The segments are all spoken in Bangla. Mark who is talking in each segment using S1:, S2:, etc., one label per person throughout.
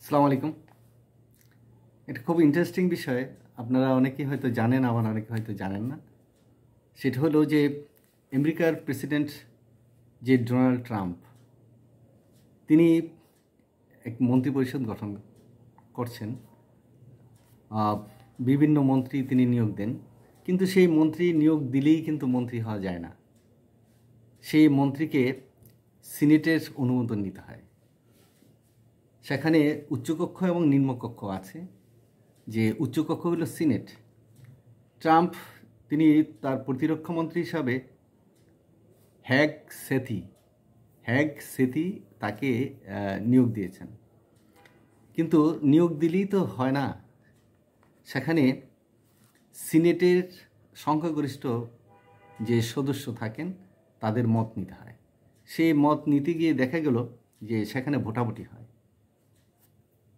S1: আসসালামু আলাইকুম। এটা খুব ইন্টারেস্টিং বিষয়। আপনারা অনেকেই হয়তো জানেন, আবার অনেকে হয়তো জানেন না। সেটা হলো যে আমেরিকার প্রেসিডেন্ট যে ডোনাল্ড ট্রাম্প, তিনি এক মন্ত্রিপরিষদ গঠন করছেন। বিভিন্ন মন্ত্রী তিনি নিয়োগ দেন, কিন্তু সেই মন্ত্রী নিয়োগ দিলেই কিন্তু মন্ত্রী হওয়া যায় না। সেই মন্ত্রীকে সিনেটের অনুমোদন নিতে হয়। সেখানে উচ্চকক্ষ এবং নিম্নকক্ষ আছে। যে উচ্চকক্ষ হলো সিনেট। ট্রাম্প তিনি তার প্রতিরক্ষা মন্ত্রী হিসাবে হ্যাগ সেথি তাকে নিয়োগ দিয়েছেন। কিন্তু নিয়োগ দিলেই তো হয় না, সেখানে সিনেটের সংখ্যাগরিষ্ঠ যে সদস্য থাকেন তাদের মত নিতে হয়। সেই মত নিতে গিয়ে দেখা গেল যে সেখানে ভোটাভুটি হয়।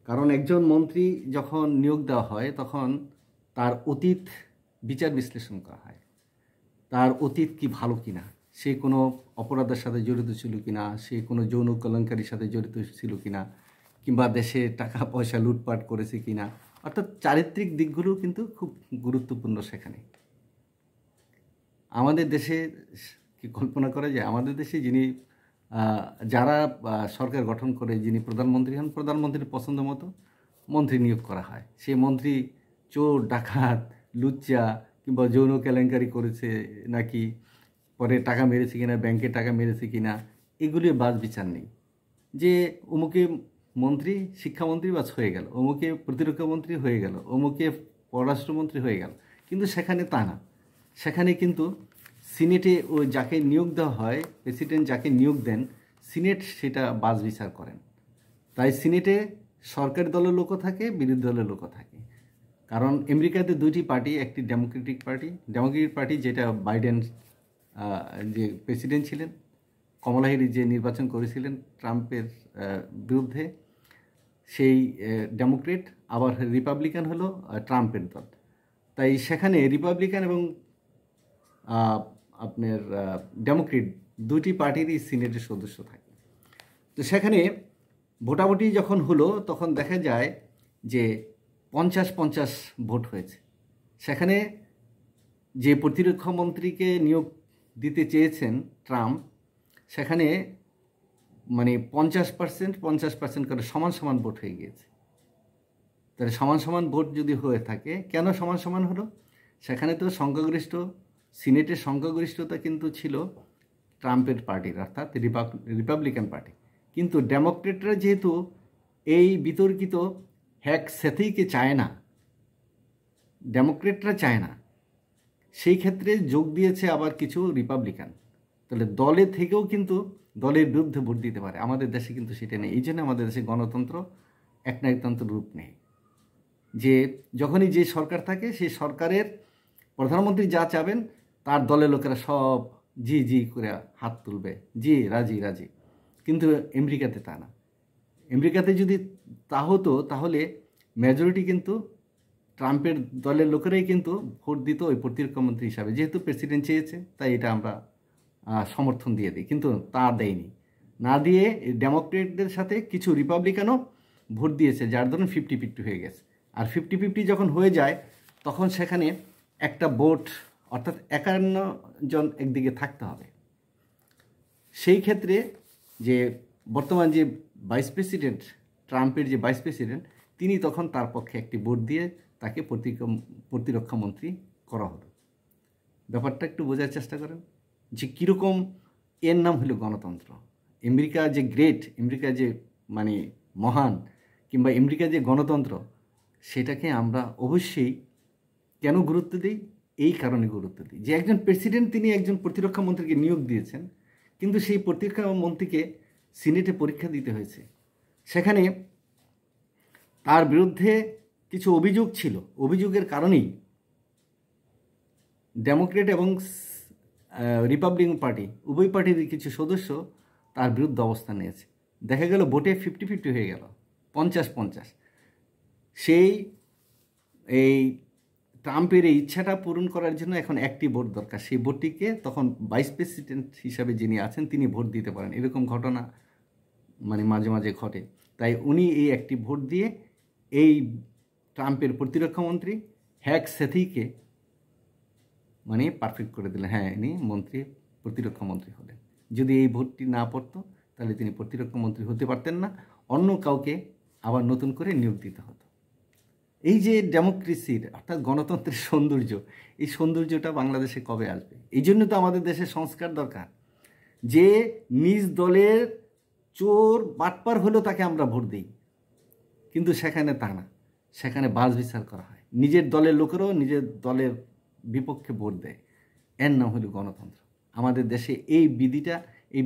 S1: কারণ একজন মন্ত্রী যখন নিয়োগ দেওয়া হয় তখন তার অতীত বিচার বিশ্লেষণ করা হয়। তার অতীত কি ভালো কিনা, সে কোনো অপরাধের সাথে জড়িত ছিল কিনা, সে কোনো যৌন কেলেঙ্কারির সাথে জড়িত ছিল কিনা, কিংবা দেশে টাকা পয়সা লুটপাট করেছে কিনা, অর্থাৎ চারিত্রিক দিকগুলো কিন্তু খুব গুরুত্বপূর্ণ সেখানে। আমাদের দেশে কি কল্পনা করা যায়, আমাদের দেশে যিনি যারা সরকার গঠন করে, যিনি প্রধানমন্ত্রী হন, প্রধানমন্ত্রীর পছন্দ মতো মন্ত্রী নিয়োগ করা হয়। সেই মন্ত্রী চোর, ডাকাত, লুচ্চা কিংবা যৌন কেলেঙ্কারি করেছে নাকি, পরে টাকা মেরেছে কিনা, ব্যাংকে টাকা মেরেছে কিনা, এগুলির বাদ বিচার নেই। যে অমুকে মন্ত্রী, শিক্ষামন্ত্রী বাস হয়ে গেল, অমুকে প্রতিরক্ষা মন্ত্রী হয়ে গেল, অমুকে পররাষ্ট্রমন্ত্রী হয়ে গেল, কিন্তু সেখানে তা না। সেখানে কিন্তু সিনেটে ও যাকে নিয়োগ দেওয়া হয়, প্রেসিডেন্ট যাকে নিয়োগ দেন, সিনেট সেটা বাছ বিচার করেন। তাই সিনেটে সরকারি দলের লোকও থাকে, বিরোধী দলের লোকও থাকে। কারণ আমেরিকাতে দুইটি পার্টি, একটি ডেমোক্রেটিক পার্টি যেটা বাইডেন যে প্রেসিডেন্ট ছিলেন, কমলা হ্যারিস যে নির্বাচন করেছিলেন ট্রাম্পের বিরুদ্ধে, সেই ডেমোক্রেট। আবার রিপাবলিকান হলো ট্রাম্পের দল। তাই সেখানে রিপাবলিকান এবং আপনার ডেমোক্রেট দুটি পার্টিরই সিনেটের সদস্য থাকে। তো সেখানে ভোটাভুটি যখন হলো তখন দেখা যায় যে 50-50 ভোট হয়েছে। সেখানে যে প্রতিরক্ষা মন্ত্রীকে নিয়োগ দিতে চেয়েছেন ট্রাম্প, সেখানে মানে 50% করে সমান সমান ভোট হয়ে গিয়েছে। তাহলে সমান সমান ভোট যদি হয়ে থাকে, কেন সমান সমান হলো? সেখানে তো সংখ্যাগরিষ্ঠ, সিনেটের সংখ্যাগরিষ্ঠতা কিন্তু ছিল ট্রাম্পের পার্টির, অর্থাৎ রিপাবলিকান পার্টি। কিন্তু ডেমোক্রেটরা যেহেতু এই বিতর্কিত হ্যাগ সেথিকে চায় না, ডেমোক্রেটরা চায় না, সেই ক্ষেত্রে যোগ দিয়েছে আবার কিছু রিপাবলিকান। তাহলে দলে থেকেও কিন্তু দলের বিরুদ্ধে ভোট দিতে পারে। আমাদের দেশে কিন্তু সেটা নেই। এই জন্য আমাদের দেশে গণতন্ত্র একনায়কতন্ত্র রূপ নেই। যে যখনই যে সরকার থাকে, সেই সরকারের প্রধানমন্ত্রী যা চাবেন তার দলের লোকেরা সব জি জি করে হাত তুলবে, জি রাজি রাজি। কিন্তু আমেরিকাতে তা না। আমেরিকাতে যদি তা হতো তাহলে মেজরিটি কিন্তু ট্রাম্পের দলের লোকেরাই কিন্তু ভোট দিত ওই প্রতিরক্ষা মন্ত্রী হিসাবে। যেহেতু প্রেসিডেন্ট চেয়েছে তাই এটা আমরা সমর্থন দিয়ে দিই, কিন্তু তা দেয়নি। না দিয়ে ডেমোক্রেটদের সাথে কিছু রিপাবলিকানও ভোট দিয়েছে, যার ধরুন 50-50 হয়ে গেছে। আর 50-50 যখন হয়ে যায় তখন সেখানে একটা ভোট, অর্থাৎ 51 জন একদিকে থাকতে হবে। সেই ক্ষেত্রে যে বর্তমান যে ভাইস প্রেসিডেন্ট, ট্রাম্পের যে ভাইস প্রেসিডেন্ট, তিনি তখন তার পক্ষে একটি ভোট দিয়ে তাকে প্রতিরক্ষা মন্ত্রী করা হলো। ব্যাপারটা একটু বোঝার চেষ্টা করেন যে কীরকম। এর নাম হলো গণতন্ত্র। আমেরিকা যে গ্রেট, আমেরিকা যে মানে মহান, কিংবা আমেরিকা যে গণতন্ত্র, সেটাকে আমরা অবশ্যই কেন গুরুত্ব দিই? এই কারণে গুরুত্ব দিই যে একজন প্রেসিডেন্ট তিনি একজন প্রতিরক্ষা মন্ত্রীকে নিয়োগ দিয়েছেন, কিন্তু সেই প্রতিরক্ষা মন্ত্রীকে সিনেটে পরীক্ষা দিতে হয়েছে। সেখানে তার বিরুদ্ধে কিছু অভিযোগ ছিল। অভিযোগের কারণেই ডেমোক্রেট এবং রিপাবলিকান পার্টি উভয় পার্টির কিছু সদস্য তার বিরুদ্ধে অবস্থান নিয়েছে। দেখা গেল ভোটে 50-50 হয়ে গেল, 50-50। সেই এই ট্রাম্পের এই ইচ্ছাটা পূরণ করার জন্য এখন একটি ভোট দরকার। সেই ভোটটিকে তখন ভাইস প্রেসিডেন্ট হিসাবে যিনি আছেন তিনি ভোট দিতে পারেন। এরকম ঘটনা মানে মাঝে মাঝে ঘটে। তাই উনি এই একটি ভোট দিয়ে এই ট্রাম্পের প্রতিরক্ষামন্ত্রী হ্যাক সেথিকে মানে পারফেক্ট করে দিলেন। হ্যাঁ, ইনি প্রতিরক্ষামন্ত্রী হলেন। যদি এই ভোটটি না পড়তো তাহলে তিনি প্রতিরক্ষামন্ত্রী হতে পারতেন না, অন্য কাউকে আবার নতুন করে নিয়োগ দিতে হতো। এই যে ডেমোক্রেসির অর্থাৎ গণতন্ত্রের সৌন্দর্য, এই সৌন্দর্যটা বাংলাদেশে কবে আসবে? এই জন্য তো আমাদের দেশে সংস্কার দরকার, যে নিজ দলের চোর বাটপার হলেও তাকে আমরা ভোট দিই, কিন্তু সেখানে তা না, সেখানে বাছ বিচার করা হয়, নিজের দলের লোকেরাও নিজের দলের বিপক্ষে ভোট দেয়। এর নাম হলো গণতন্ত্র। আমাদের দেশে এই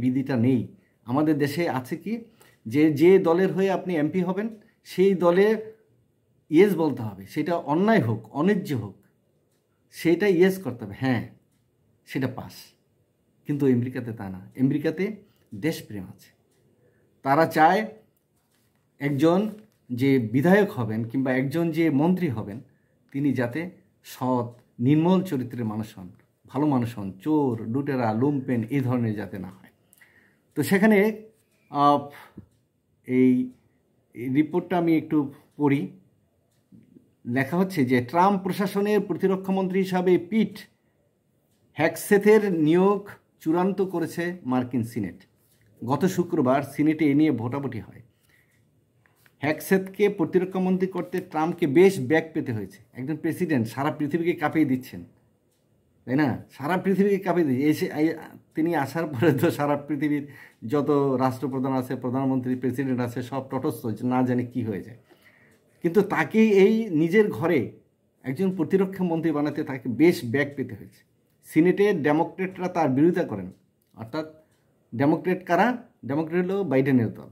S1: বিধিটা নেই। আমাদের দেশে আছে কি, যে দলের হয়ে আপনি এমপি হবেন সেই দলের ইয়েস বলতে হবে, সেটা অন্যায় হোক অন্যায্য হোক সেটা ইয়েস করতে হবে, হ্যাঁ সেটা পাস। কিন্তু আমেরিকাতে তা না। আমেরিকাতে দেশপ্রেম আছে। তারা চায় একজন যে বিধায়ক হবেন কিংবা একজন যে মন্ত্রী হবেন তিনি যাতে সৎ নির্মল চরিত্রের মানুষ হন, ভালো মানুষ হন, চোর লুটেরা লুম্পেন এই ধরনের যাতে না হয়। তো সেখানে এই রিপোর্টটা আমি একটু পড়ি। লেখা হচ্ছে যে ট্রাম্প প্রশাসনের প্রতিরক্ষামন্ত্রী হিসাবে পিট হ্যাকসেথের নিয়োগ চূড়ান্ত করেছে মার্কিন সিনেট। গত শুক্রবার সিনেটে এ নিয়ে ভোটাভুটি হয়। হ্যাকসেথকে প্রতিরক্ষামন্ত্রী করতে ট্রাম্পকে বেশ ব্যাক পেতে হয়েছে। একজন প্রেসিডেন্ট সারা পৃথিবীকে কাঁপিয়ে দিচ্ছেন, তাই না? সারা পৃথিবীকে কাঁপিয়ে দিচ্ছে। তিনি আসার পরে তো সারা পৃথিবীর যত রাষ্ট্রপ্রধান আছে, প্রধানমন্ত্রী, প্রেসিডেন্ট আছে, সব তটস্থ, না জানি কি হয়ে যায়। কিন্তু তাকে এই নিজের ঘরে একজন প্রতিরক্ষা মন্ত্রী বানাতে তাকে বেশ ব্যাক পেতে হয়েছে। সিনেটে ডেমোক্রেটরা তার বিরোধিতা করেন। অর্থাৎ ডেমোক্রেট কারা? ডেমোক্রেট হলো বাইডেনের দল।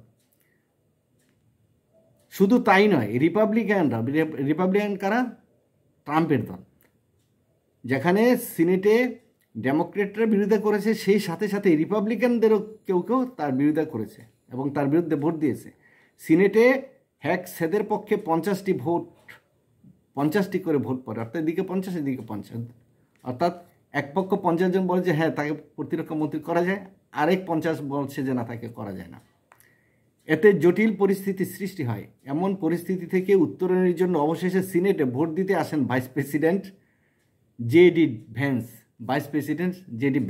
S1: শুধু তাই নয়, রিপাবলিকান কারা? ট্রাম্পের দল। যেখানে সিনেটে ডেমোক্রেটরা বিরোধিতা করেছে, সেই সাথে সাথে রিপাবলিকানদেরও কেউ কেউ তার বিরোধিতা করেছে এবং তার বিরুদ্ধে ভোট দিয়েছে। সিনেটে হ্যাকসেথের পক্ষে 50টি করে ভোট পড়ে, অর্থাৎ এদিকে 50 এদিকে 50, অর্থাৎ এক পক্ষ 50 জন বলে যে হ্যাঁ তাকে প্রতিরক্ষা মন্ত্রী করা যায়, আরেক 50 বলছে যে না তাকে করা যায় না। এতে জটিল পরিস্থিতি সৃষ্টি হয়। এমন পরিস্থিতি থেকে উত্তরণের জন্য অবশেষে সিনেটে ভোট দিতে আসেন ভাইস প্রেসিডেন্ট জেডি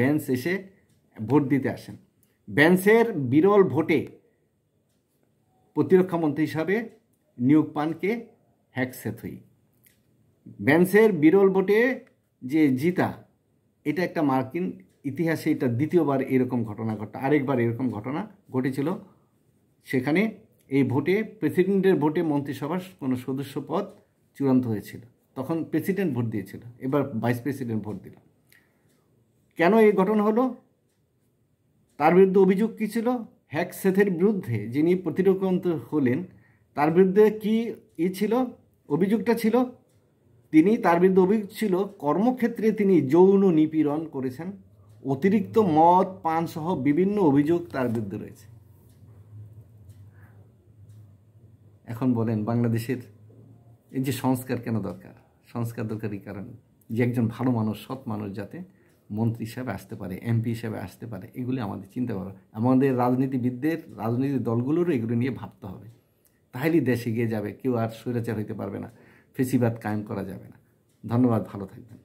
S1: ভ্যান্স এসে ভোট দিতে আসেন। ভ্যান্সের বিরল ভোটে প্রতিরক্ষামন্ত্রী হিসাবে নিয়োগ পান কে? হ্যাকসেথই। ভ্যান্সের বিরল ভোটে যে জিতা, এটা একটা মার্কিন ইতিহাসে এটা দ্বিতীয়বার এরকম ঘটনা আরেকবার এরকম ঘটনা ঘটেছিল। সেখানে এই ভোটে প্রেসিডেন্টের ভোটে মন্ত্রিসভার কোনো সদস্য পদ চূড়ান্ত হয়েছিল, তখন প্রেসিডেন্ট ভোট দিয়েছিল, এবার ভাইস প্রেসিডেন্ট ভোট দিল। কেন এই ঘটনা হলো? তার বিরুদ্ধে অভিযোগ কী ছিল? হ্যাকসেথের বিরুদ্ধে, যিনি প্রতিরক্ষামন্ত্রী হলেন, তার বিরুদ্ধে কি ছিল? অভিযোগটা ছিল তার বিরুদ্ধে অভিযোগ ছিল কর্মক্ষেত্রে তিনি যৌন নিপীড়ন করেছেন, অতিরিক্ত মদ পান সহ বিভিন্ন অভিযোগ তার বিরুদ্ধে রয়েছে। এখন বলেন বাংলাদেশের এই যে সংস্কার কেন দরকার? সংস্কার দরকার এই কারণে যে একজন ভালো মানুষ, সৎ মানুষ যাতে মন্ত্রী হিসাবে আসতে পারে, এমপি হিসাবে আসতে পারে, এগুলি আমাদের চিন্তা করা, আমাদের রাজনীতিবিদদের, রাজনীতি দলগুলোরও এগুলো নিয়ে ভাবতে হবে। তাহলেই দেশ এগিয়ে যাবে। কেউ আর স্বৈরাচার হইতে পারবে না, ফেসিবাদ কায়েম করা যাবে না। ধন্যবাদ, ভালো থাকবেন।